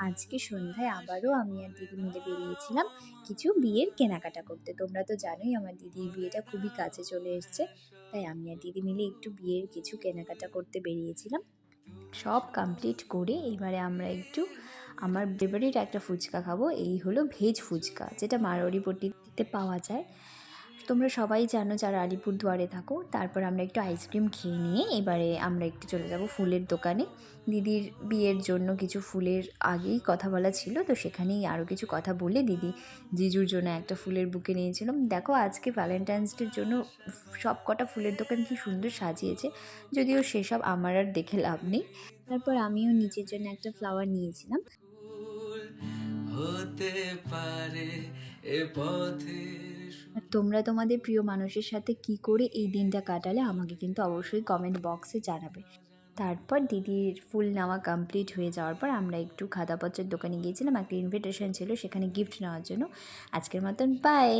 আজকে সন্ধ্যায় আবারও আমি আর দিদি মিলে বেরিয়েছিলাম কিছু বিয়ের কেনাকাটা করতে। তোমরা তো জানোই আমার দিদির বিয়েটা খুবই কাছে চলে এসছে। তাই আমি আর দিদি মিলে একটু বিয়ের কিছু কেনাকাটা করতে বেরিয়েছিলাম। সব কমপ্লিট করে এবারে আমরা একটু আমার ফেভারিট একটা ফুচকা খাবো। এই হলো ভেজ ফুচকা, যেটা মারোয়াড়ি পট্টিতে পাওয়া যায়। তোমরা সবাই জানো যারা আলিপুরদুয়ারে থাকো। তারপর আমরা একটু আইসক্রিম খেয়ে নিয়ে এবারে আমরা একটু চলে যাব ফুলের দোকানে। দিদির বিয়ের জন্য কিছু ফুলের আগেই কথা বলা ছিল, তো সেখানেই আরও কিছু কথা বলে দিদি জিজুর জন্য একটা ফুলের বুকে নিয়েছিলাম। দেখো আজকে ভ্যালেন্টাইন্স ডের জন্য সব কটা ফুলের দোকান কি সুন্দর সাজিয়েছে, যদিও সেসব আমার আর দেখে লাভ নেই। তারপর আমিও নিজের জন্য একটা ফ্লাওয়ার নিয়েছিলাম। হতে পারে এ পথে। আর তোমরা তোমাদের প্রিয় মানুষের সাথে কি করে এই দিনটা কাটালে আমাকে কিন্তু অবশ্যই কমেন্ট বক্সে জানাবে। তারপর দিদির ফুল নেওয়া কমপ্লিট হয়ে যাওয়ার পর আমরা একটু খাতাপত্রের দোকানে গিয়েছিলাম, একটা ইনভিটেশন ছিল সেখানে গিফট নেওয়ার জন্য। আজকের মতন বাই।